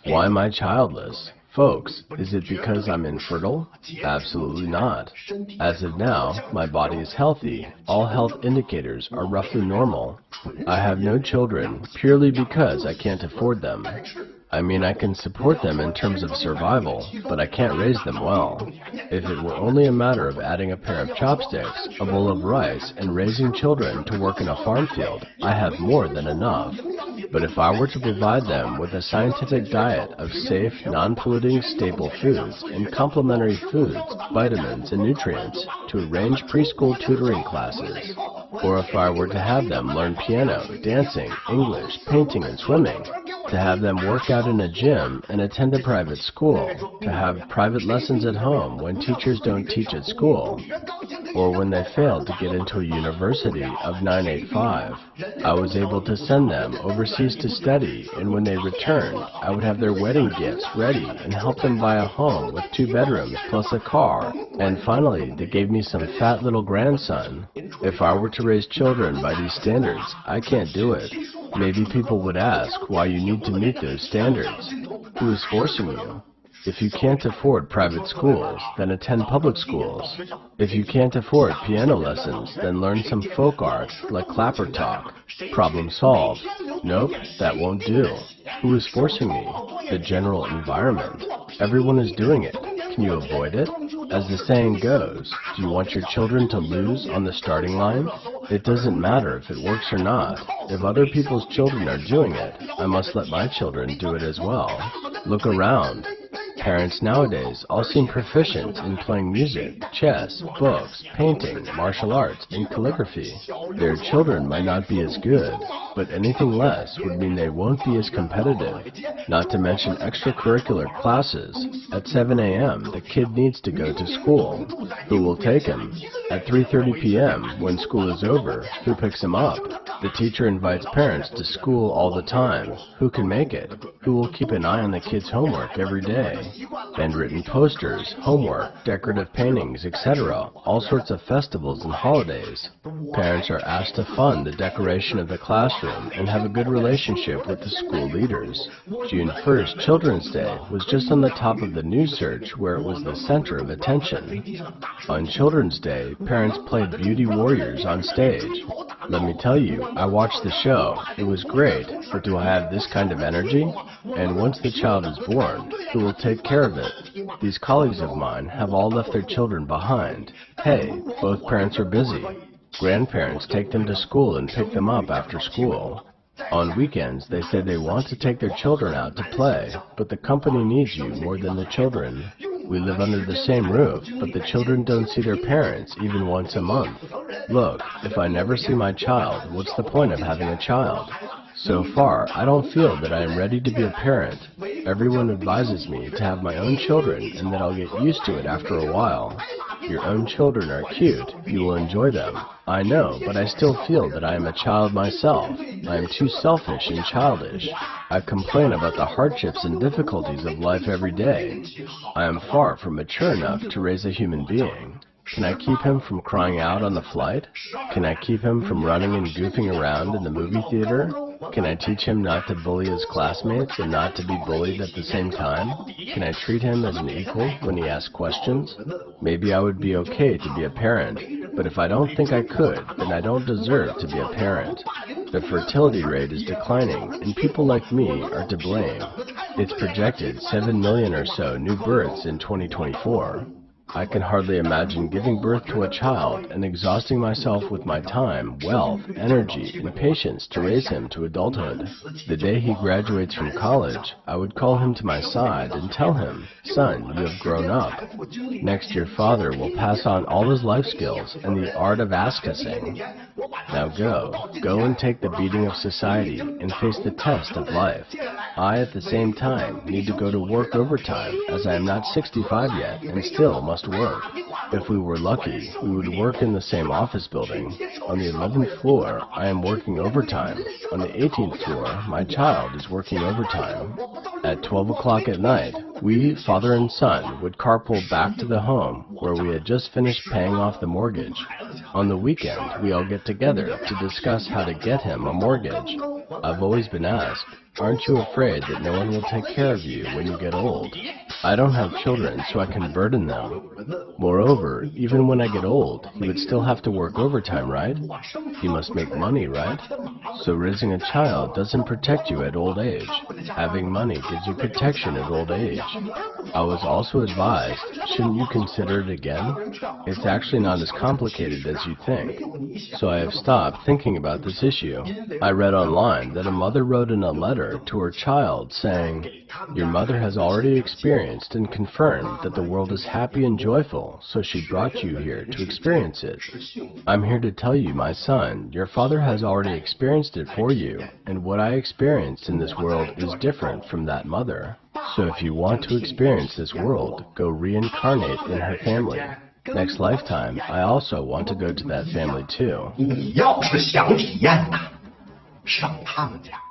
Why am I childless? Folks, is it because I'm infertile? Absolutely not. As of now, my body is healthy. All health indicators are roughly normal. I have no children purely because I can't afford them. I mean, I can support them in terms of survival, but I can't raise them well. If it were only a matter of adding a pair of chopsticks, a bowl of rice, and raising children to work in a farm field, I have more than enough. But if I were to provide them with a scientific diet of safe, non-polluting staple foods and complementary foods, vitamins, and nutrients to arrange preschool tutoring classes, or if I were to have them learn piano, dancing, English, painting, and swimming, to have them work out in a gym and attend a private school, to have private lessons at home when teachers don't teach at school, or when they fail to get into a university of 985, I was able to send them overseas to study, and when they returned, I would have their wedding gifts ready and help them buy a home with 2 bedrooms plus a car, and finally they gave me some fat little grandson. If I were to raise children by these standards, I can't do it. Maybe people would ask why you need to meet those standards. Who is forcing you? If you can't afford private schools, then attend public schools. If you can't afford piano lessons, then learn some folk art, like clapper talk. Problem solved. Nope, that won't do. Who is forcing me? The general environment. Everyone is doing it. Can you avoid it? As the saying goes, do you want your children to lose on the starting line? It doesn't matter if it works or not. If other people's children are doing it, I must let my children do it as well. Look around. Parents nowadays all seem proficient in playing music, chess, books, painting, martial arts, and calligraphy. Their children might not be as good, but anything less would mean they won't be as competitive. Not to mention extracurricular classes. At 7 a.m., the kid needs to go to school. Who will take him? At 3:30 p.m., when school is over, who picks him up? The teacher invites parents to school all the time. Who can make it? Who will keep an eye on the kid's homework every day? Handwritten posters, homework, decorative paintings, etc. All sorts of festivals and holidays. Parents are asked to fund the decoration of the classroom and have a good relationship with the school leaders. June 1st, Children's Day, was just on the top of the news search where it was the center of attention. On Children's Day, parents played beauty warriors on stage. Let me tell you, I watched the show. It was great, but do I have this kind of energy? And once the child is born, who will take care of it? These colleagues of mine have all left their children behind. Hey, both parents are busy. Grandparents take them to school and pick them up after school. On weekends, they say they want to take their children out to play, but the company needs you more than the children. We live under the same roof, but the children don't see their parents even once a month. Look, if I never see my child, what's the point of having a child? So far, I don't feel that I am ready to be a parent. Everyone advises me to have my own children and that I'll get used to it after a while. Your own children are cute. You will enjoy them. I know, but I still feel that I am a child myself. I am too selfish and childish. I complain about the hardships and difficulties of life every day. I am far from mature enough to raise a human being. Can I keep him from crying out on the flight? Can I keep him from running and goofing around in the movie theater? Can I teach him not to bully his classmates and not to be bullied at the same time? Can I treat him as an equal when he asks questions? Maybe I would be okay to be a parent, but if I don't think I could, then I don't deserve to be a parent. The fertility rate is declining, and people like me are to blame. It's projected 7 million or so new births in 2024. I can hardly imagine giving birth to a child and exhausting myself with my time, wealth, energy, and patience to raise him to adulthood. The day he graduates from college, I would call him to my side and tell him, "Son, you have grown up. Next, your father will pass on all his life skills and the art of ass-kissing. Now go and take the beating of society and face the test of life. I, at the same time, need to go to work overtime, as I am not 65 yet and still must work. If we were lucky, we would work in the same office building. On the 11th floor, I am working overtime. On the 18th floor, my child is working overtime. At 12 o'clock at night, we, father and son, would carpool back to the home where we had just finished paying off the mortgage. On the weekend, we all get together to discuss how to get him a mortgage. I've always been asked, aren't you afraid that no one will take care of you when you get old? I don't have children, so I can burden them. Moreover, even when I get old, he would still have to work overtime, right? He must make money, right? So raising a child doesn't protect you at old age. Having money gives you protection at old age. I was also advised, shouldn't you consider it again? It's actually not as complicated as you think. So I have stopped thinking about this issue. I read online that a mother wrote in a letter to her child saying, your mother has already experienced and confirmed that the world is happy and joyful, so she brought you here to experience it. I'm here to tell you, my son, your father has already experienced it for you, and what I experienced in this world is different from that mother. So if you want to experience this world, go reincarnate in her family. Next lifetime, I also want to go to that family too. 你要是想体验呐，上他们家。